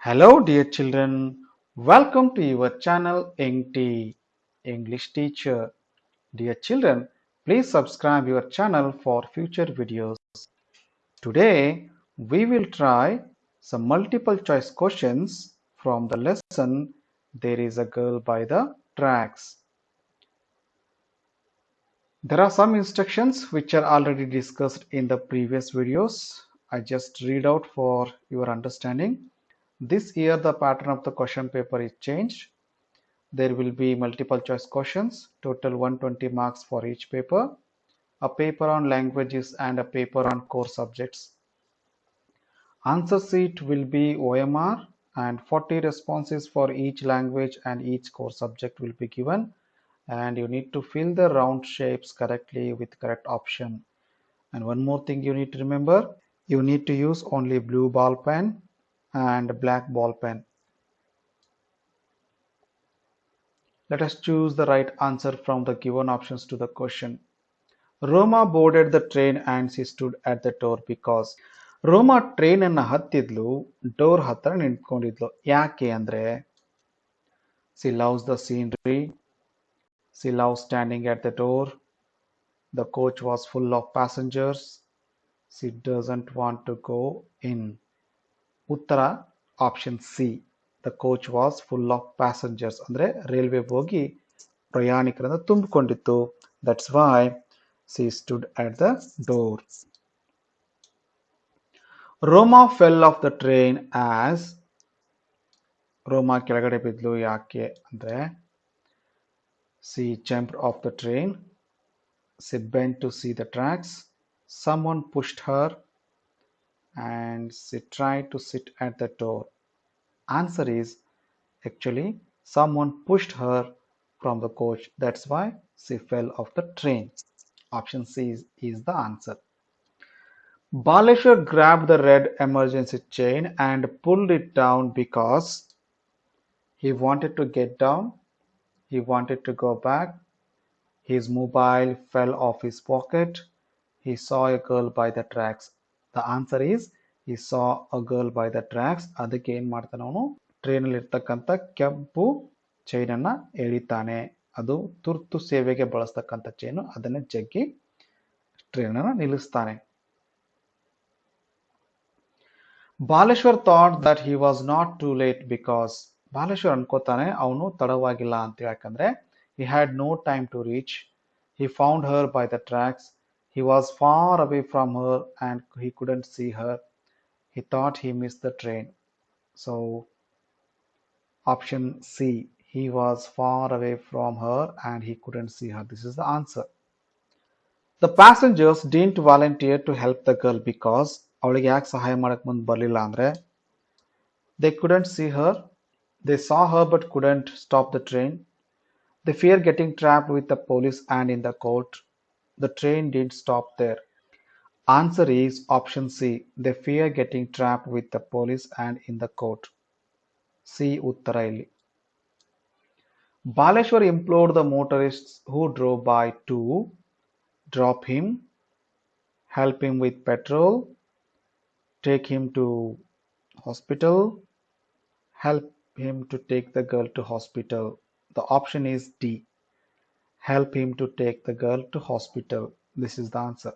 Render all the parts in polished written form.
Hello, dear children. Welcome to your channel EngT, English Teacher. Dear children, please subscribe your channel for future videos. Today, we will try some multiple choice questions from the lesson There is a Girl by the Tracks. There are some instructions which are already discussed in the previous videos. I just read out for your understanding. This year the pattern of the question paper is changed. There will be multiple choice questions, total 120 marks for each paper, a paper on languages and a paper on core subjects. Answer sheet will be OMR and 40 responses for each language and each core subject will be given, and you need to fill the round shapes correctly with correct option. And one more thing you need to remember, you need to use only blue ball pen and black ball pen. Let us choose the right answer from the given options to the question. Roma boarded the train and she stood at the door because ರೋಮಾ train ಅನ್ನ ಹತ್ತಿದ್ಲು door ಹತ್ರ ನಿಂತ್ಕೊಂಡಿದ್ಲು ಯಾಕೆ ಅಂದ್ರೆ she loves the scenery, she loves standing at the door, the coach was full of passengers, she doesn't want to go in. ಉತ್ತರ option C, the coach was full of passengers ಅಂದ್ರೆ railway ಹೋಗಿ ಪ್ರಯಾಣಿಕರನ್ನ ತುಂಬಿಕೊಂಡಿತ್ತು. That's why she stood at the door. Roma fell off the train as ರೋಮಾ ಕೆಳಗಡೆ ಬಿದ್ಲು ಯಾಕೆ ಅಂದ್ರೆ she jumped off the train, she bent to see the tracks, someone pushed her, and she tried to sit at the door. Answer is actually someone pushed her from the coach. That's why she fell off the train. Option C is the answer. Baleshwar grabbed the red emergency chain and pulled it down because he wanted to get down, he wanted to go back, his mobile fell off his pocket, he saw a girl by the tracks. The answer is he saw a girl by the tracks. ಅದಕ್ಕೆ ಏನು ಮಾಡ್ತಾನೆ ಅವನು ಟ್ರೈನಲ್ಲಿ ಇರ್ತಕ್ಕಂಥ ಕೆಂಪು ಚೈನನ್ನು ಎಳಿತಾನೆ. ಅದು ತುರ್ತು ಸೇವೆಗೆ ಬಳಸ್ತಕ್ಕಂಥ ಚೈನು, ಅದನ್ನು ಜಗ್ಗಿ ಟ್ರೈನನ್ನು ನಿಲ್ಲಿಸ್ತಾನೆ. Baleshwar thought that he was not too late because Baleshwar ಅನ್ಕೋತಾನೆ ಅವನು ತಡವಾಗಿಲ್ಲ ಅಂತ, ಯಾಕಂದ್ರೆ he had no time to reach, he found her by the tracks, he was far away from her and he couldn't see her, he thought he missed the train. So option C, he was far away from her and he couldn't see her. This is the answer. The passengers didn't volunteer to help the girl because ಅವಳಿಗೆ ಯಾಕೆ ಸಹಾಯ ಮಾಡಕ್ ಮುಂದೆ ಬರಲಿಲ್ಲ ಅಂದ್ರೆ they couldn't see her, they saw her but couldn't stop the train, they fear getting trapped with the police and in the court, the train didn't stop there. Answer is option C, they fear getting trapped with the police and in the court. C ಉತ್ತರ ಇಲ್ಲಿ. Baleshwar implored the motorists who drove by to drop him, help him with petrol, take him to hospital, help him to take the girl to hospital. The option is D, help him to take the girl to hospital. This is the answer.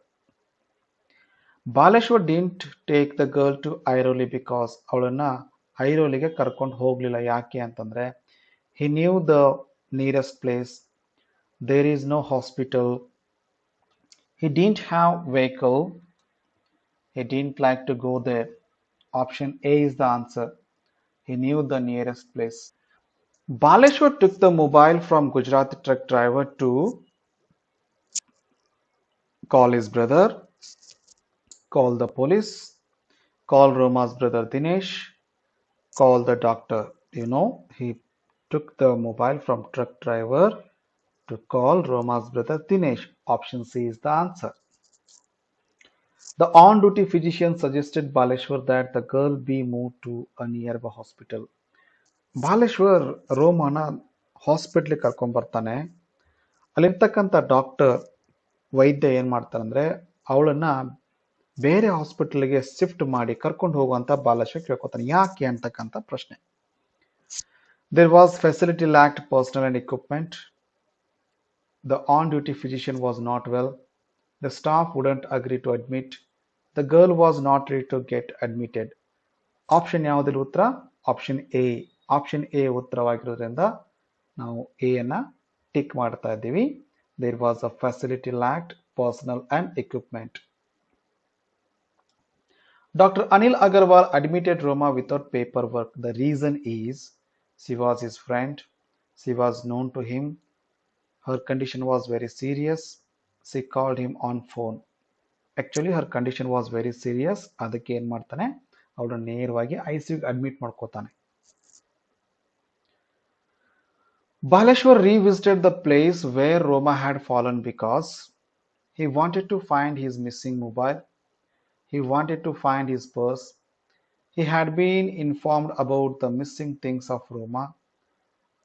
Baleshwar didn't take the girl to Airoli because ಅವಳನ್ನ ಐರೋಲಿಗೆ ಕರ್ಕೊಂಡು ಹೋಗ್ಲಿಲ್ಲ. ಯಾಕೆ ಅಂತಂದ್ರೆ he knew the nearest place, there is no hospital, he didn't have vehicle, he didn't like to go there. Option A is the answer, he knew the nearest place. Baleshwar took the mobile from Gujarati truck driver to call his brother, call the police, call Roma's brother Dinesh, call the doctor. You know, he took the mobile from truck driver to call Roma's brother Dinesh. Option C is the answer. The on-duty physician suggested Baleshwar that the girl be moved to a nearby hospital. Baleshwar ರೋಮಾನ ಹಾಸ್ಪಿಟ್ಲಿಗೆ ಕರ್ಕೊಂಡ್ಬರ್ತಾನೆ. ಅಲ್ಲಿರ್ತಕ್ಕಂಥ doctor ವೈದ್ಯ ಏನು ಮಾಡ್ತಾರಂದ್ರೆ ಅವಳನ್ನ ಬೇರೆ ಹಾಸ್ಪಿಟಲ್ಗೆ shift ಮಾಡಿ ಕರ್ಕೊಂಡು ಹೋಗುವಂತ ಬಾಲೇಶ್ವರ್ ಕೇಳ್ಕೊತಾನೆ. ಯಾಕೆ ಅಂತಕ್ಕಂಥ ಪ್ರಶ್ನೆ. There was facility lacked personnel and equipment. The on-duty physician was not well. The staff wouldn't agree to admit. The girl was not ready to get admitted. Option ಯಾವುದಿಲ್ಲ ಉತ್ತರ? Option A. ಆಪ್ಷನ್ ಎ ಉತ್ತರವಾಗಿರೋದ್ರಿಂದ ನಾವು A ಅನ್ನ tick ಮಾಡ್ತಾ ಇದ್ದೀವಿ. There was a facility lacked personnel and equipment. Dr. Anil Agarwal admitted Roma without paperwork. The reason is she was his friend. She was known to him. Her condition was very serious. She called him on phone. Actually her condition was very serious. ಅದಕ್ಕೆ ಏನು ಮಾಡ್ತಾನೆ, ಅವಳನ್ನು ನೇರವಾಗಿ ಐಸಿಯುಗೆ admit ಮಾಡ್ಕೋತಾನೆ. Baleshwar revisited the place where Roma had fallen because he wanted to find his missing mobile. He wanted to find his purse. He had been informed about the missing things of Roma.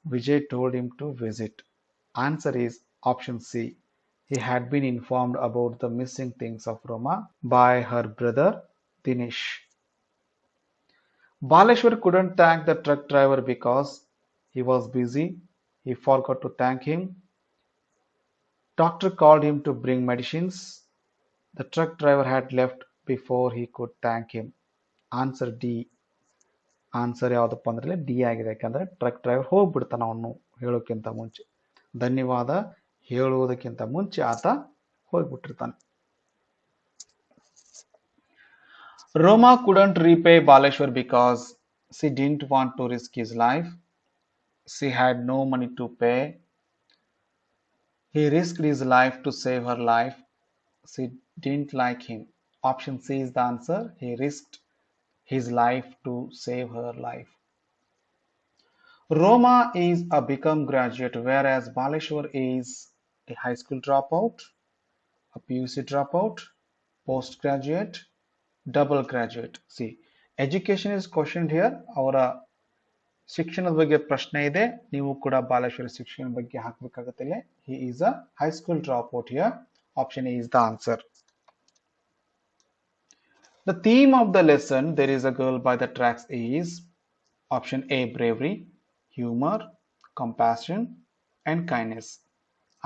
Vijay told him to visit. Answer is option C. He had been informed about the missing things of Roma by her brother Dinesh. Baleshwar couldn't thank the truck driver because he was busy. He forgot to thank him. Doctor called him to bring medicines. The truck driver had left before he could thank him. Answer D. Answer ಯಾವುದಪ್ಪ ಅಂದ್ರೆ D ಆಗಿದೆ. ಯಾಕಂದ್ರೆ truck driver ಹೋಗ್ಬಿಡ್ತಾನೆ ಅವನು ಹೇಳೋಕ್ಕಿಂತ ಮುಂಚೆ. ಧನ್ಯವಾದ ಹೇಳುವುದಕ್ಕಿಂತ ಮುಂಚೆ ಆತ ಹೋಗ್ಬಿಟ್ಟಿರ್ತಾನೆ. Roma couldn't repay Baleshwar because she didn't want to risk his life. She had no money to pay. He risked his life to save her life. She didn't like him. Option C is the answer. He risked his life to save her life. Roma is a become graduate, whereas Baleshwar is a high school dropout, a PUC dropout, postgraduate, double graduate. See, education is questioned here. ಅವರ ಶಿಕ್ಷಣದ ಬಗ್ಗೆ ಪ್ರಶ್ನೆ ಇದೆ. ನೀವು ಕೂಡ ಬಾಲೇಶ್ವರ ಶಿಕ್ಷಣ ಬಗ್ಗೆ ಹಾಕಬೇಕಾಗುತ್ತೆ. He is a high school dropout here. Option A is the answer. The theme of the lesson, There is a Girl by the Tracks, is option A, bravery, humor, compassion, and kindness.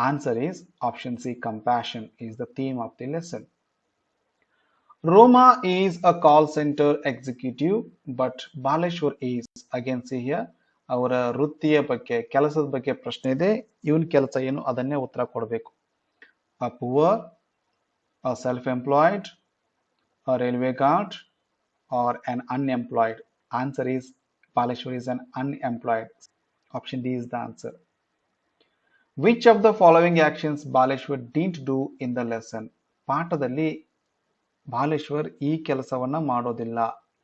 Answer is option C, compassion is the theme of the lesson. Roma is a call center executive, but Baleshwar is, again see here, ಅವರ ವೃತ್ತಿಯ ಬಗ್ಗೆ ಕೆಲಸದ ಬಗ್ಗೆ ಪ್ರಶ್ನೆ ಇದೆ. ಇವನ್ ಕೆಲಸ ಏನು ಅದನ್ನೇ ಉತ್ತರ ಕೊಡಬೇಕು. A poor, a self-employed, a railway guard, or an unemployed. Answer is Baleshwar is an unemployed. Option D is the answer. Which of the following actions Baleshwar didn't do in the lesson? ಪಾಠದಲ್ಲಿ ಬಾಲೇಶ್ವರ್ ಈ ಕೆಲಸವನ್ನ ಮಾಡೋದಿಲ್ಲ.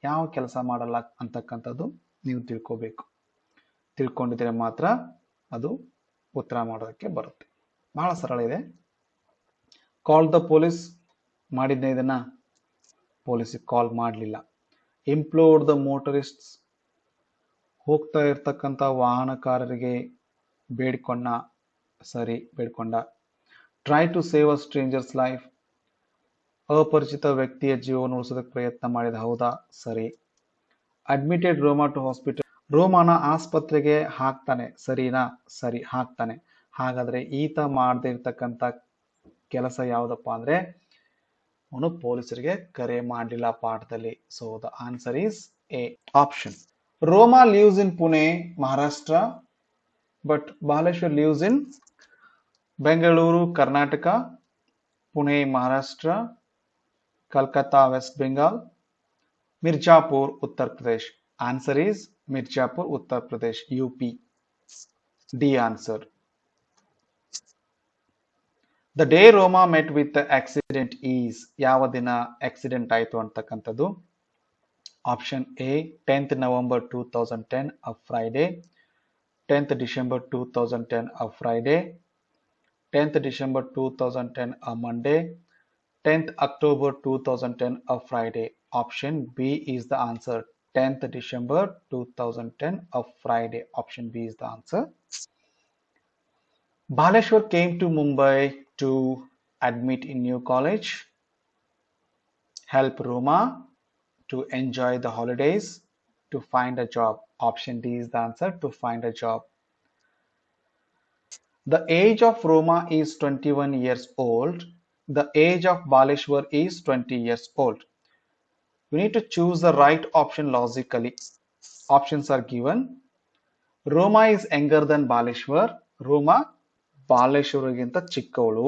ಯಾವ ಕೆಲಸ ಮಾಡಲ್ಲ ಅಂತಕ್ಕಂಥದ್ದು ನೀವು ತಿಳ್ಕೋಬೇಕು. ತಿಳ್ಕೊಂಡಿದ್ರೆ ಮಾತ್ರ ಅದು ಉತ್ತರ ಮಾಡೋದಕ್ಕೆ ಬರುತ್ತೆ. ಬಹಳ ಸರಳ ಇದೆ. ಕಾಲ್ ದ ಪೊಲೀಸ್ ಮಾಡಿದ್ನ ಇದನ್ನ, ಪೊಲೀಸಿಗೆ ಕಾಲ್ ಮಾಡಲಿಲ್ಲ. ಇಂಪ್ಲೋರ್ಡ್ ದ ಮೋಟರಿಸ್ಟ್ಸ್, ಹೋಗ್ತಾ ಇರ್ತಕ್ಕಂಥ ವಾಹನಕಾರರಿಗೆ ಬೇಡ್ಕೊಂಡ, ಸರಿ ಬೇಡ್ಕೊಂಡ. Try to save a stranger's life, ಅಪರಿಚಿತ ವ್ಯಕ್ತಿಯ ಜೀವವನ್ನು ಉಳಿಸೋದಕ್ಕೆ ಪ್ರಯತ್ನ ಮಾಡಿದ, ಹೌದಾ ಸರಿ. ಅಡ್ಮಿಟೆಡ್ ರೋಮಾ ಟು ಹಾಸ್ಪಿಟಲ್, ರೋಮಾನ ಆಸ್ಪತ್ರೆಗೆ ಹಾಕ್ತಾನೆ, ಸರಿನಾ ಸರಿ ಹಾಕ್ತಾನೆ. ಹಾಗಾದ್ರೆ ಈತ ಮಾಡದೇ ಇರ್ತಕ್ಕಂಥ ಕೆಲಸ ಯಾವುದಪ್ಪ ಅಂದ್ರೆ ಅವನು ಪೊಲೀಸರಿಗೆ ಕರೆ ಮಾಡಲಿಲ್ಲ ಪಾಠದಲ್ಲಿ. So the answer is A option. ರೋಮಾ lives in Pune, Maharashtra, but Baleshwar lives in Bengaluru, Karnataka, Pune, Maharashtra, Kolkata, West Bengal, Mirzapur, Uttar Pradesh. Answer is Mirzapur, Uttar Pradesh, UP. D answer. The day Roma met with the accident is, ಯಾವ ದಿನ accident ಆಯಿತು ಅಂತಕ್ಕಂಥದ್ದು? Option A 10th November 2010, a Friday. 10th December 2010, a Friday. 10th December 2010, a Monday. 10th October 2010, a Friday. Option B is the answer. 10th December 2010, a Friday. Option B is the answer. Baleshwar came to Mumbai to admit in new college. help Roma to enjoy the holidays, to find a job. Option D is the answer, to find a job. The age of Roma is 21 years old. The age of Baleshwar is 20 years old. You need to choose the right option logically. Options are given. Roma is younger than Baleshwar. Roma ಬಾಲೇಶ್ವರಿಗಿಂತ ಚಿಕ್ಕವಳು.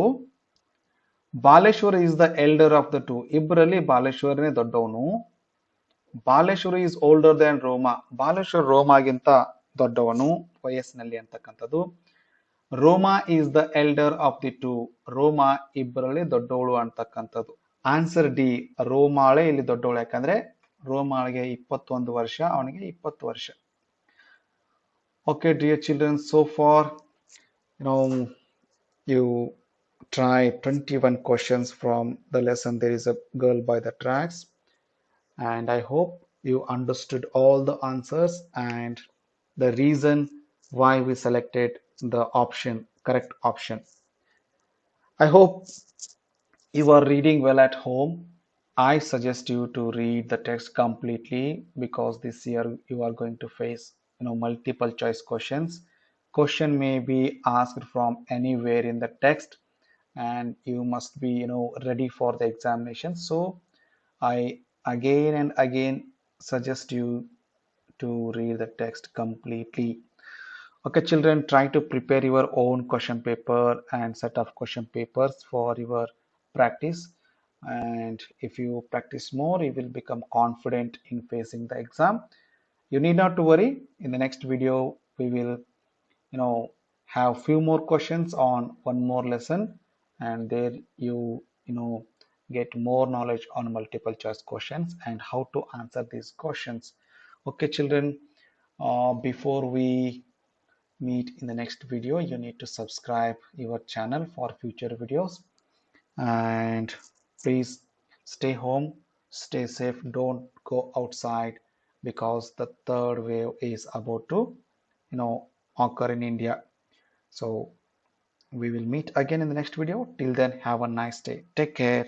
Baleshwar is the elder of the two. ಇಬ್ಬರಲ್ಲಿ ಬಾಲೇಶ್ವರನೇ ದೊಡ್ಡವನು. Baleshwar is older than ರೋಮಾ. Baleshwar ರೋಮಾಗಿಂತ ದೊಡ್ಡವನು ವಯಸ್ಸಿನಲ್ಲಿ ಅಂತಕ್ಕಂಥದ್ದು. ರೋಮಾ is the elder of the two. ರೋಮಾ ಇಬ್ಬರಲ್ಲಿ ದೊಡ್ಡವಳು ಅಂತಕ್ಕಂಥದ್ದು. Answer D, ರೋಮಾಳೆ ಇಲ್ಲಿ ದೊಡ್ಡವಳು. ಯಾಕಂದ್ರೆ ರೋಮಾಳಿಗೆ 21 ವರ್ಷ, ಅವನಿಗೆ 20 ವರ್ಷ. Okay, dear children, so far, you try 21 questions from the lesson There is a Girl by the Tracks, and I hope you understood all the answers and the reason why we selected the correct option. I hope you are reading well at home. I suggest you to read the text completely because this year you are going to face multiple choice questions. Question may be asked from anywhere in the text, and you must be ready for the examination. So I again and again suggest you to read the text completely. Okay, children, try to prepare your own question paper and set of question papers for your practice. And if you practice more, you will become confident in facing the exam. You need not to worry. In the next video, we will, have few more questions on one more lesson, and there you get more knowledge on multiple choice questions and how to answer these questions. Okay, children, before we meet in the next video, you need to subscribe your channel for future videos, and please stay home, stay safe, don't go outside because the third wave is about to occur in India. So we will meet again in the next video. Till then, have a nice day. Take care.